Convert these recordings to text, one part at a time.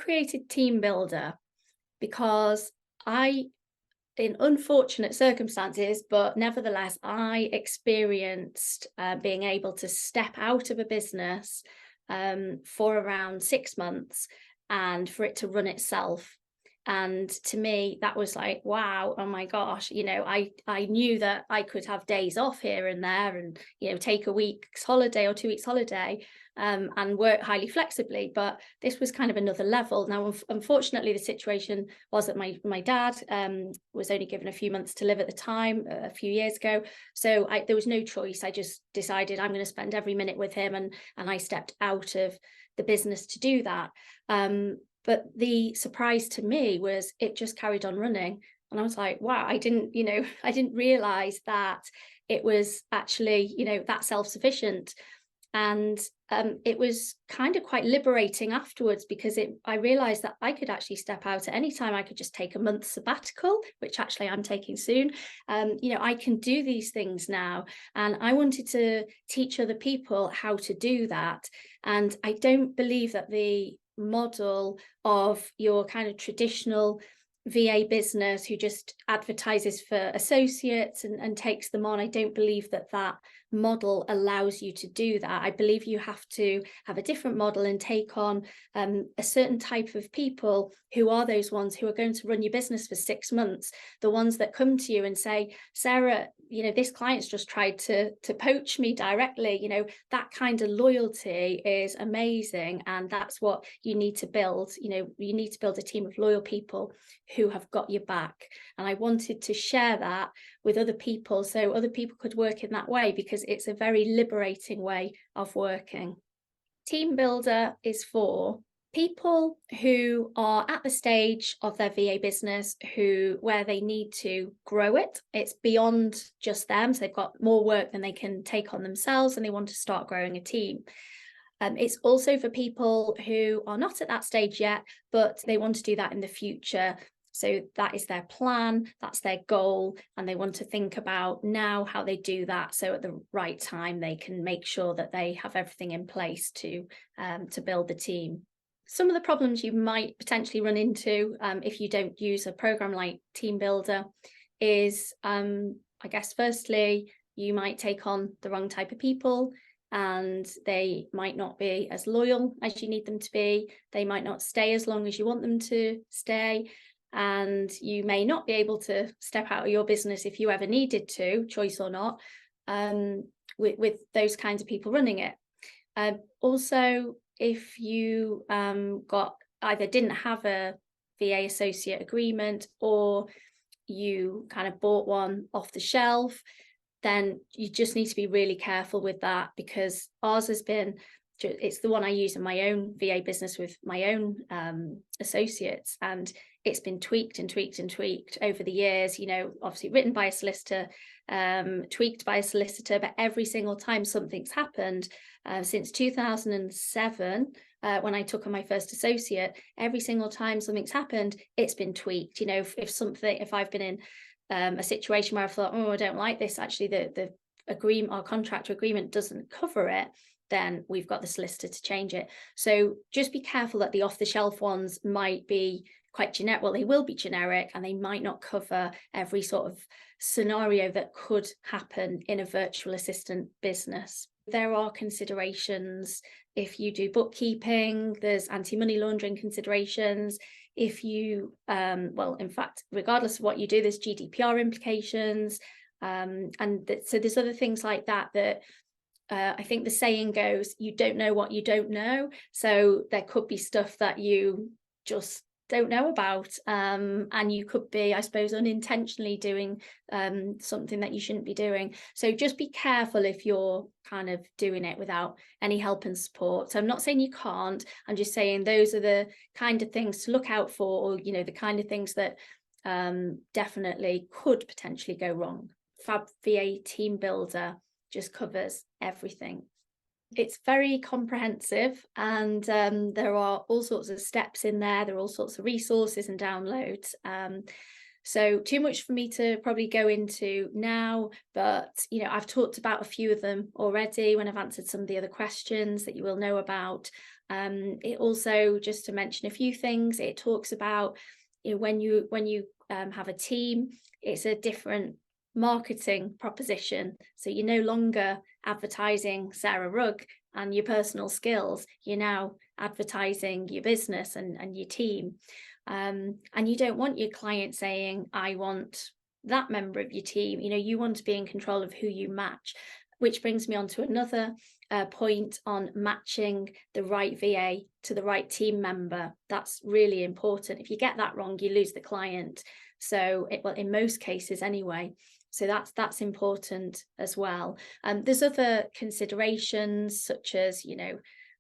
created Team Builder because I, in unfortunate circumstances, but nevertheless, I experienced being able to step out of a business for around 6 months and for it to run itself. And to me, that was like, wow, oh my gosh, I knew that I could have days off here and there and, take a week's holiday or 2 weeks holiday and work highly flexibly. But this was kind of another level. Now, unfortunately, the situation was that my dad was only given a few months to live at the time, a few years ago. So there was no choice. I just decided I'm going to spend every minute with him, and I stepped out of the business to do that. But the surprise to me was it just carried on running. And I was like, wow, I didn't realize that it was actually, that self-sufficient. And it was kind of quite liberating afterwards, because I realized that I could actually step out at any time. I could just take a month sabbatical, which actually I'm taking soon. I can do these things now. And I wanted to teach other people how to do that. And I don't believe that the model of your kind of traditional VA business who just advertises for associates and takes them on, I don't believe that model allows you to do that. I believe you have to have a different model and take on a certain type of people who are those ones who are going to run your business for 6 months, the ones that come to you and say, Sarah, this client's just tried to poach me directly. That kind of loyalty is amazing, and that's what you need to build. You need to build a team of loyal people who have got your back. And I wanted to share that with other people so other people could work in that way, because it's a very liberating way of working. Team Builder is for people who are at the stage of their VA business where they need to grow it. It's beyond just them. So they've got more work than they can take on themselves, and they want to start growing a team. It's also for people who are not at that stage yet, but they want to do that in the future. So that is their plan, that's their goal, and they want to think about now how they do that, so at the right time they can make sure that they have everything in place to build the team. Some of the problems you might potentially run into if you don't use a program like Team Builder is, I guess, firstly, you might take on the wrong type of people, and they might not be as loyal as you need them to be. They might not stay as long as you want them to stay. And you may not be able to step out of your business if you ever needed to, choice or not, with those kinds of people running it. Also, if you didn't have a VA associate agreement, or you kind of bought one off the shelf, then you just need to be really careful with that, because ours has been, it's the one I use in my own VA business with my own associates, and it's been tweaked and tweaked and tweaked over the years, obviously written by a solicitor, tweaked by a solicitor, but every single time something's happened since 2007, when I took on my first associate, every single time something's happened, it's been tweaked. If I've been in a situation where I thought, oh, I don't like this, actually the agreement, our contract or agreement doesn't cover it, then we've got the solicitor to change it. So just be careful that the off-the-shelf ones might be quite generic. Well, they will be generic, and they might not cover every sort of scenario that could happen in a virtual assistant business. There are considerations if you do bookkeeping, there's anti-money laundering considerations. If you, in fact, regardless of what you do, there's GDPR implications. So there's other things like that I think the saying goes, you don't know what you don't know. So there could be stuff that you just don't know about, and you could be, I suppose, unintentionally doing something that you shouldn't be doing. So just be careful if you're kind of doing it without any help and support. So I'm not saying you can't, I'm just saying those are the kind of things to look out for, or the kind of things that definitely could potentially go wrong. Fab VA Team Builder just covers everything. It's very comprehensive, and there are all sorts of steps in there. There are all sorts of resources and downloads. So too much for me to probably go into now, but I've talked about a few of them already when I've answered some of the other questions that you will know about. It also, just to mention a few things, it talks about, when you have a team, it's a different marketing proposition. So you're no longer advertising Sarah Rugg and your personal skills. You're now advertising your business and your team. And you don't want your client saying, I want that member of your team. You want to be in control of who you match, which brings me on to another point on matching the right VA to the right team member. That's really important. If you get that wrong, you lose the client. So well, in most cases anyway. So that's important as well. There's other considerations such as,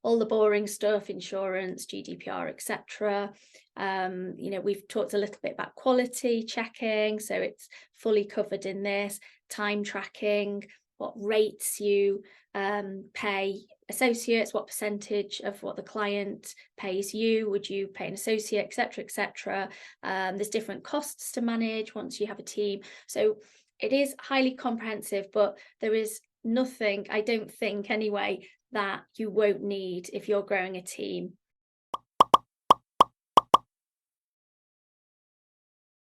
all the boring stuff, insurance, GDPR, etc. We've talked a little bit about quality checking, so it's fully covered in this. Time tracking, what rates you pay associates, what percentage of what the client pays you would you pay an associate, etc., etc. There's different costs to manage once you have a team. So it is highly comprehensive, but there is nothing, I don't think anyway, that you won't need if you're growing a team.